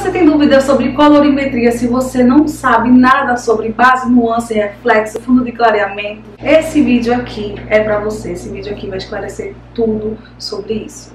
você tem dúvidas sobre colorimetria, se você não sabe nada sobre base, nuance, reflexo, fundo de clareamento, esse vídeo aqui é para você. Esse vídeo aqui vai esclarecer tudo sobre isso.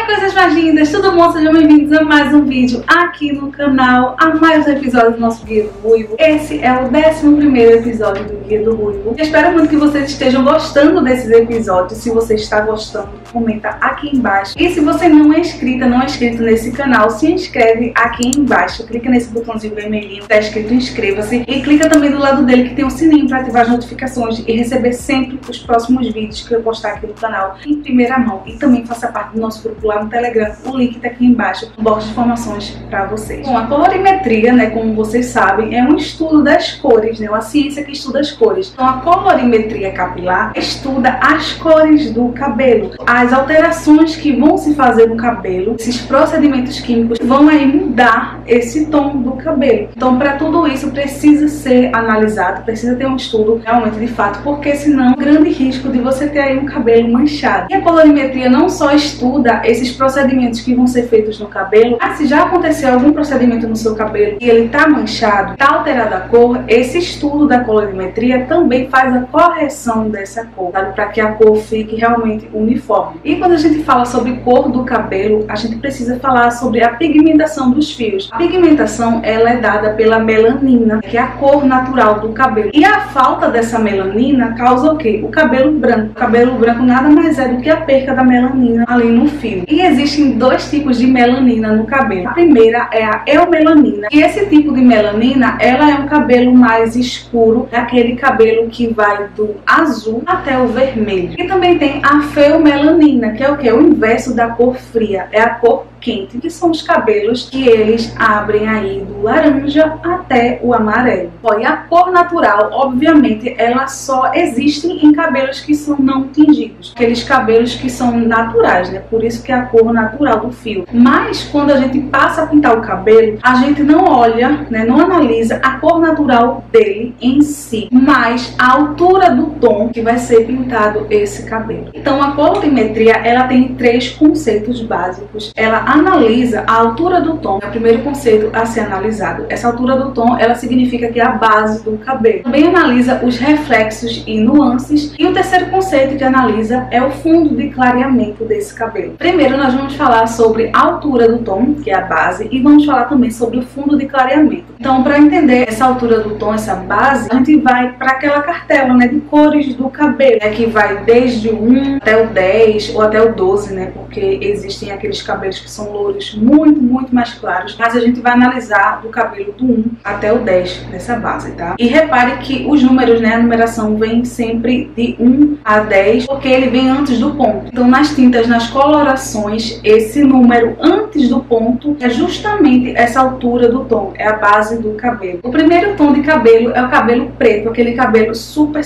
Coisas mais lindas, tudo bom? Sejam bem-vindos a mais um vídeo aqui no canal, a mais um episódio do nosso Guia do Ruivo. Esse é o 11º episódio do Guia do Ruivo. Eu espero muito que vocês estejam gostando desses episódios. Se você está gostando, comenta aqui embaixo. E se você não é inscrita, não é inscrito nesse canal, se inscreve aqui embaixo. Clica nesse botãozinho vermelhinho, tá escrito inscreva-se. E clica também do lado dele que tem um sininho para ativar as notificações e receber sempre os próximos vídeos que eu postar aqui no canal em primeira mão. E também faça parte do nosso grupo lá no Telegram, o link tá aqui embaixo, no box de informações para vocês. Bom, a colorimetria, né, como vocês sabem, é um estudo das cores, né, uma ciência que estuda as cores. Então a colorimetria capilar estuda as cores do cabelo, as alterações que vão se fazer no cabelo, esses procedimentos químicos vão aí mudar esse tom do cabelo. Então para tudo isso precisa ser analisado, precisa ter um estudo realmente de fato, porque senão grande risco de você ter aí um cabelo manchado. E a colorimetria não só estuda esses procedimentos que vão ser feitos no cabelo, mas se já aconteceu algum procedimento no seu cabelo e ele tá manchado, tá alterada a cor, esse estudo da colorimetria também faz a correção dessa cor, sabe, para que a cor fique realmente uniforme. E quando a gente fala sobre cor do cabelo, a gente precisa falar sobre a pigmentação dos fios. A pigmentação, ela é dada pela melanina, que é a cor natural do cabelo. E a falta dessa melanina causa o quê? O cabelo branco. O cabelo branco nada mais é do que a perca da melanina ali no fio. E existem dois tipos de melanina no cabelo. A primeira é a eumelanina. E esse tipo de melanina, ela é um cabelo mais escuro, é aquele cabelo que vai do azul até o vermelho. E também tem a feomelanina, que é o que? O inverso da cor fria, é a cor quente, que são os cabelos que eles abrem aí do laranja até o amarelo. Bom, e a cor natural, obviamente, ela só existe em cabelos que são não tingidos, aqueles cabelos que são naturais, né? Por isso que é a cor natural do fio. Mas quando a gente passa a pintar o cabelo, a gente não olha, né, não analisa a cor natural dele em si, mas a altura do tom que vai ser pintado esse cabelo. Então a colorimetria, ela tem 3 conceitos básicos. Ela analisa a altura do tom, é o primeiro conceito a ser analisado. Essa altura do tom, ela significa que é a base do cabelo. Também analisa os reflexos e nuances. E o terceiro conceito que analisa é o fundo de clareamento desse cabelo. Primeiro nós vamos falar sobre a altura do tom, que é a base, e vamos falar também sobre o fundo de clareamento. Então, para entender essa altura do tom, essa base, a gente vai para aquela cartela, né, de cores do cabelo, né, que vai desde o 1 até o 10 ou até o 12, né, porque existem aqueles cabelos que são louros muito mais claros, mas a gente vai analisar do cabelo do 1 até o 10 nessa base, tá? E repare que os números, né, a numeração vem sempre de 1 a 10, porque ele vem antes do ponto. Então nas tintas, nas colorações, esse número antes do ponto é justamente essa altura do tom, é a base do cabelo. O primeiro tom de cabelo é o cabelo preto, aquele cabelo super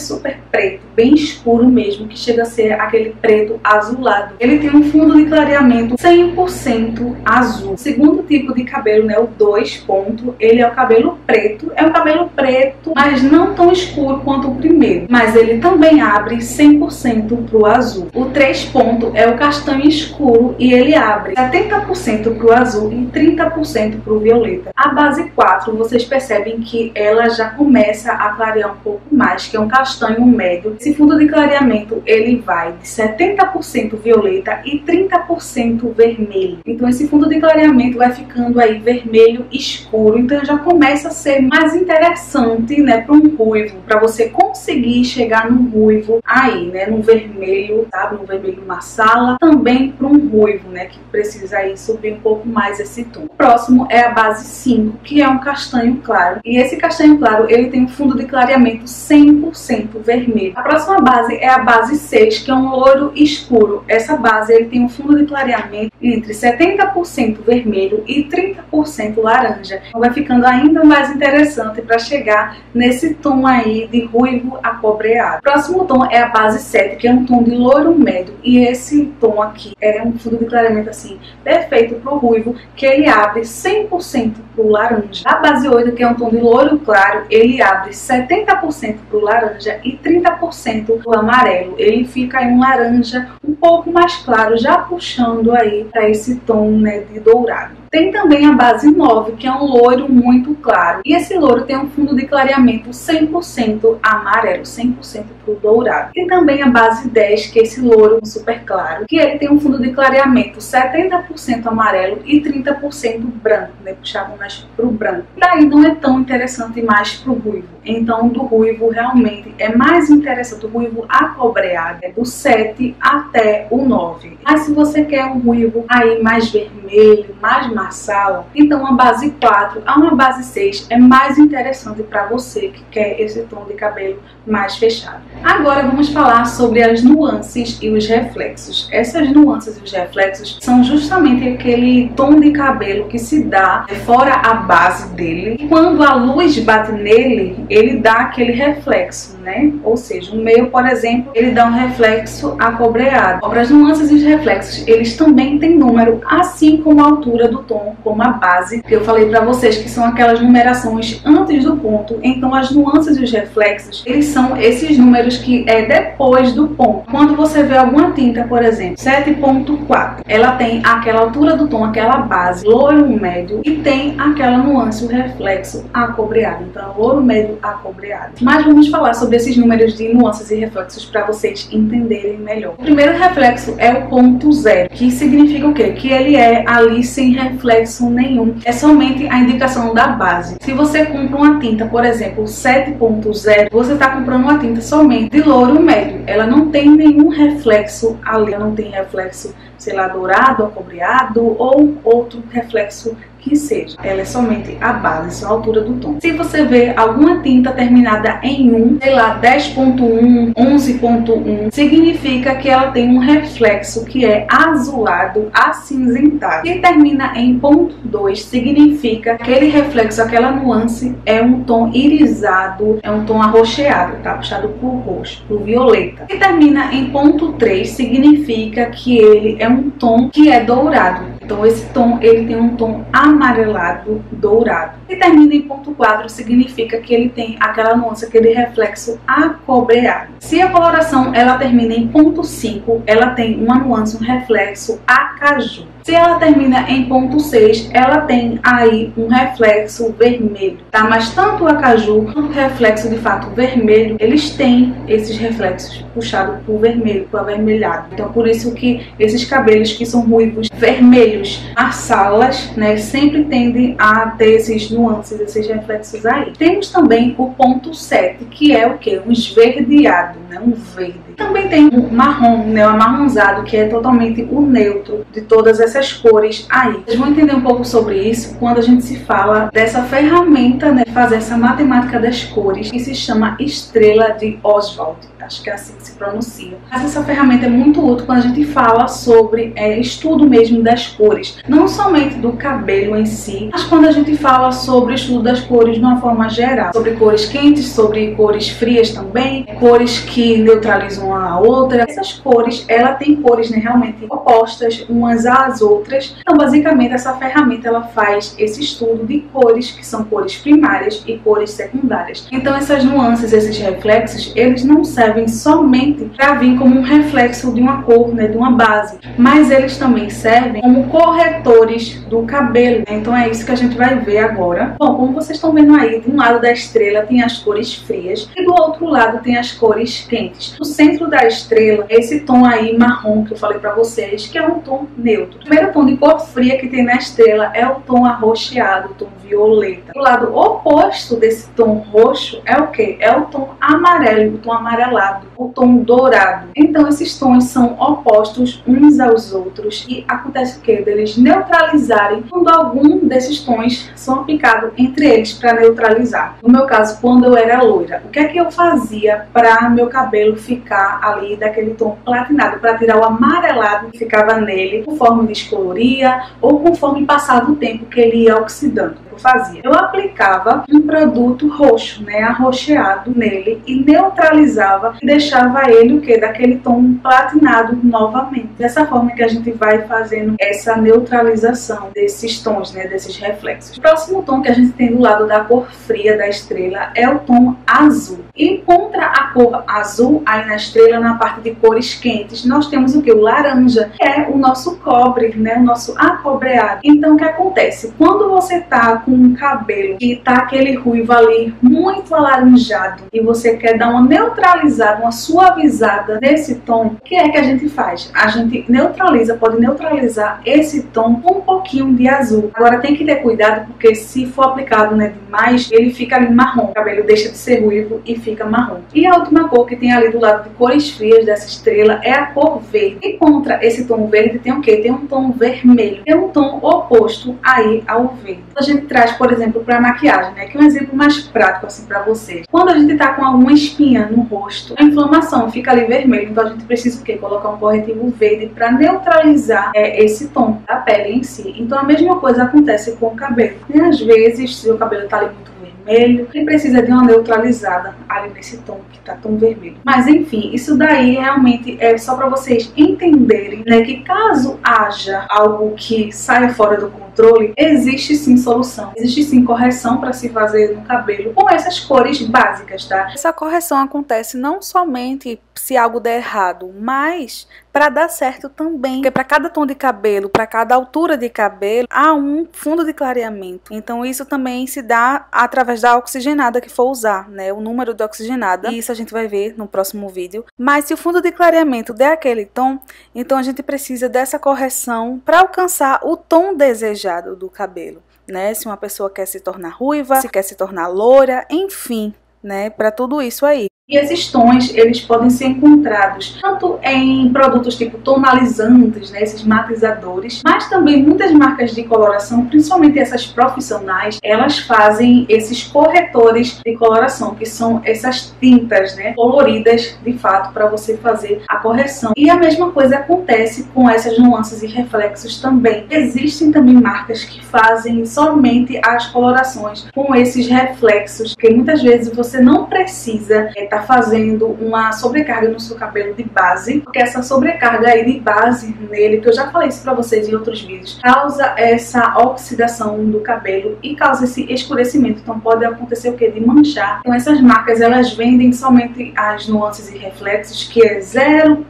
preto, bem escuro mesmo, que chega a ser aquele preto azulado. Ele tem um fundo de clareamento 100% azul. O segundo tipo de cabelo, né, o 2 ponto, ele é o cabelo preto. É um cabelo preto, mas não tão escuro quanto o primeiro, mas ele também abre 100% pro azul. O 3 ponto é o castanho escuro e ele abre 70% pro azul e 30% pro violeta. A base 4, vocês percebem que ela já começa a clarear um pouco mais, que é um castanho médio. Esse fundo de clareamento, ele vai de 70% violeta e 30% vermelho. Então esse fundo de clareamento vai ficando aí vermelho escuro, então já começa a ser mais interessante, né, para um ruivo, para você conseguir chegar num ruivo aí, né, num vermelho, sabe, num vermelho marsala, também para um ruivo, né, que precisa aí subir um pouco mais esse tom. O próximo é a base 5, que é um castanho claro, e esse castanho claro, ele tem um fundo de clareamento 100% vermelho. A próxima base é a base 6, que é um louro escuro. Essa base, ele tem um fundo de clareamento entre 70% vermelho e 30% laranja. Então vai ficando ainda mais interessante para chegar nesse tom aí de ruivo acobreado. O próximo tom é a base 7, que é um tom de louro médio, e esse tom aqui é um fundo de clareamento assim perfeito para o ruivo, que ele abre 100% pro laranja. A base 8, que é um tom de loiro claro, ele abre 70% pro laranja e 30% pro amarelo. Ele fica em um laranja um pouco mais claro, já puxando aí para esse tom, né, de dourado. Tem também a base 9, que é um loiro muito claro. E esse loiro tem um fundo de clareamento 100% amarelo, 100% pro dourado. Tem também a base 10, que é esse loiro super claro, que ele tem um fundo de clareamento 70% amarelo e 30% branco, né? Puxado mais pro branco. Daí não é tão interessante mais pro ruivo. Então, do ruivo realmente é mais interessante o ruivo acobreado, é do 7 até o 9. Mas se você quer um ruivo aí mais vermelho, mais marsala, então a base 4 a uma base 6 é mais interessante para você que quer esse tom de cabelo mais fechado. Agora vamos falar sobre as nuances e os reflexos. Essas nuances e os reflexos são justamente aquele tom de cabelo que se dá fora a base dele. E quando a luz bate nele, ele dá aquele reflexo, né? Ou seja, o meio, por exemplo, ele dá um reflexo acobreado. Para as nuances e os reflexos, eles também têm número, assim como a altura do tom, como a base, que eu falei para vocês que são aquelas numerações antes do ponto. Então as nuances e os reflexos, eles são esses números que é depois do ponto. Quando você vê alguma tinta, por exemplo, 7.4, ela tem aquela altura do tom, aquela base, loiro médio, e tem aquela nuance, o reflexo acobreado. Então, loiro médio acobreado. Mas vamos falar sobre esses números de nuances e reflexos para vocês entenderem melhor. O primeiro reflexo é o ponto 0, que significa o quê? Que ele é ali sem reflexo nenhum. É somente a indicação da base. Se você compra uma tinta, por exemplo, 7.0, você está comprando uma tinta somente de loiro médio. Ela não tem nenhum reflexo ali, ela não tem reflexo, sei lá, dourado, acobreado ou outro reflexo que seja. Ela é somente a base, só a altura do tom. Se você vê alguma tinta terminada em 1, sei lá, 10.1, 11.1, significa que ela tem um reflexo que é azulado, acinzentado. Se termina em ponto 2, significa que aquele reflexo, aquela nuance é um tom irisado, é um tom arroxeado, tá? Puxado pro roxo, pro violeta. Se termina em ponto 3, significa que ele é um tom que é dourado. Então esse tom, ele tem um tom amarelado dourado. E termina em ponto 4, significa que ele tem aquela nuance, aquele reflexo acobreado. Se a coloração ela termina em ponto 5, ela tem uma nuance, um reflexo acaju. Se ela termina em ponto 6, ela tem aí um reflexo vermelho, tá? Mas tanto o acaju quanto o reflexo de fato vermelho, eles têm esses reflexos puxados pro vermelho, pro avermelhado. Então por isso que esses cabelos que são ruivos vermelhos, marsalas, né, sempre tendem a ter esses nuances, esses reflexos aí. Temos também o ponto 7, que é o que? Um esverdeado, né? Um verde. Também tem o marrom, né? O amarronzado, que é totalmente o neutro de todas essas cores aí. Vocês vão entender um pouco sobre isso quando a gente se fala dessa ferramenta, né? Fazer essa matemática das cores, que se chama Estrela de Oswald. Acho que é assim que se pronuncia. Mas essa ferramenta é muito útil quando a gente fala sobre estudo mesmo das cores. Não somente do cabelo em si, mas quando a gente fala sobre o estudo das cores de uma forma geral. Sobre cores quentes, sobre cores frias também, cores que neutralizam uma a outra. Essas cores, ela tem cores, né, realmente opostas umas às outras. Então, basicamente, essa ferramenta ela faz esse estudo de cores, que são cores primárias e cores secundárias. Então, essas nuances, esses reflexos, eles não servem somente para vir como um reflexo de uma cor, né, de uma base, mas eles também servem como corretores do cabelo. Então é isso que a gente vai ver agora. Bom, como vocês estão vendo aí, de um lado da estrela tem as cores frias e do outro lado tem as cores quentes. No centro da estrela, esse tom aí marrom que eu falei para vocês, que é um tom neutro. O primeiro tom de cor fria que tem na estrela é o tom arroxeado, o tom violeta. O lado oposto desse tom roxo é o que? É o tom amarelo, o tom amarelado, o tom dourado. Então esses tons são opostos uns aos outros e acontece o que? Deles neutralizarem quando algum desses tons são aplicados entre eles para neutralizar. No meu caso, quando eu era loira, o que é que eu fazia para meu cabelo ficar ali daquele tom platinado, para tirar o amarelado que ficava nele por forma de descoloria ou conforme passava o tempo que ele ia oxidando. Eu fazia. Eu aplicava um produto roxo, né, arroxeado nele e neutralizava e deixava ele o que? Daquele tom platinado novamente. Dessa forma que a gente vai fazendo essa neutralização desses tons, né, desses reflexos. O próximo tom que a gente tem do lado da cor fria da estrela é o tom azul. E contra a cor azul, aí na estrela, na parte de cores quentes, nós temos o que? O laranja, que é o nosso cobre, né, o nosso acobreado. Então o que acontece? Quando você tá com um cabelo que tá aquele ruivo ali muito alaranjado e você quer dar uma neutralizada, uma suavizada nesse tom, o que é que a gente faz? A gente neutraliza, pode neutralizar esse tom com um pouquinho de azul. Agora tem que ter cuidado porque se for aplicado, né, demais, ele fica ali marrom. O cabelo deixa de ser ruivo e fica marrom. E a última cor que tem ali do lado de cores frias dessa estrela é a cor verde. E contra esse tom verde tem o quê? Tem um tom vermelho. É um tom oposto aí ao verde. A gente traz, por exemplo, para maquiagem, né, que é um exemplo mais prático assim para vocês. Quando a gente tá com alguma espinha no rosto, a inflamação fica ali vermelho, então a gente precisa o quê? Colocar um corretivo verde para neutralizar esse tom da pele em si. Então a mesma coisa acontece com o cabelo. E às vezes, se o cabelo tá ali muito vermelho, ele precisa de uma neutralizada ali nesse tom que tá tão vermelho. Mas enfim, isso daí realmente é só para vocês entenderem, né, que caso haja algo que saia fora do controle, existe sim solução, existe sim correção para se fazer no cabelo com essas cores básicas, tá? Essa correção acontece não somente se algo der errado, mas para dar certo também, porque para cada tom de cabelo, para cada altura de cabelo, há um fundo de clareamento. Então isso também se dá através da oxigenada que for usar, né? O número de oxigenada, e isso a gente vai ver no próximo vídeo. Mas se o fundo de clareamento der aquele tom, então a gente precisa dessa correção para alcançar o tom desejado do cabelo, né? Se uma pessoa quer se tornar ruiva, se quer se tornar loira, enfim, né? Para tudo isso aí. E esses tons, eles podem ser encontrados tanto em produtos tipo tonalizantes, né, esses matizadores, mas também muitas marcas de coloração, principalmente essas profissionais, elas fazem esses corretores de coloração, que são essas tintas, né, coloridas de fato para você fazer a correção. E a mesma coisa acontece com essas nuances e reflexos também. Existem também marcas que fazem somente as colorações com esses reflexos, porque muitas vezes você não precisa tá fazendo uma sobrecarga no seu cabelo de base, porque essa sobrecarga aí de base nele, que eu já falei isso pra vocês em outros vídeos, causa essa oxidação do cabelo e causa esse escurecimento. Então pode acontecer o que? De manchar. Então essas marcas, elas vendem somente as nuances e reflexos, que é 0.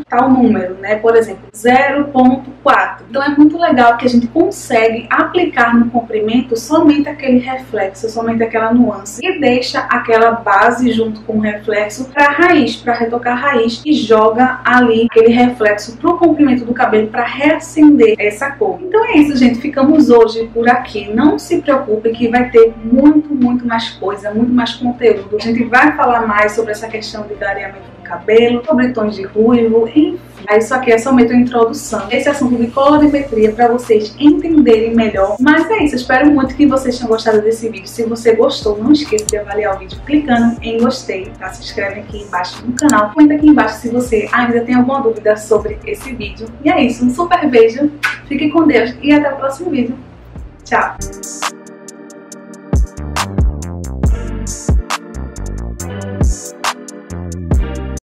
tal número, né? Por exemplo, 0.4. Então é muito legal que a gente consegue aplicar no comprimento somente aquele reflexo, somente aquela nuance, e deixa aquela base junto com o reflexo para a raiz, para retocar a raiz, e joga ali aquele reflexo pro comprimento do cabelo para reacender essa cor. Então é isso, gente. Ficamos hoje por aqui. Não se preocupe que vai ter muito mais coisa, muito mais conteúdo. A gente vai falar mais sobre essa questão de clareamento do cabelo, sobre tons de ruivo, enfim. Isso aqui é somente uma introdução. Esse assunto de colorimetria para vocês entenderem melhor. Mas é isso, eu espero muito que vocês tenham gostado desse vídeo. Se você gostou, não esqueça de avaliar o vídeo clicando em gostei, tá? Se inscreve aqui embaixo no canal. Comenta aqui embaixo se você ainda tem alguma dúvida sobre esse vídeo. E é isso, um super beijo, fique com Deus e até o próximo vídeo. Tchau!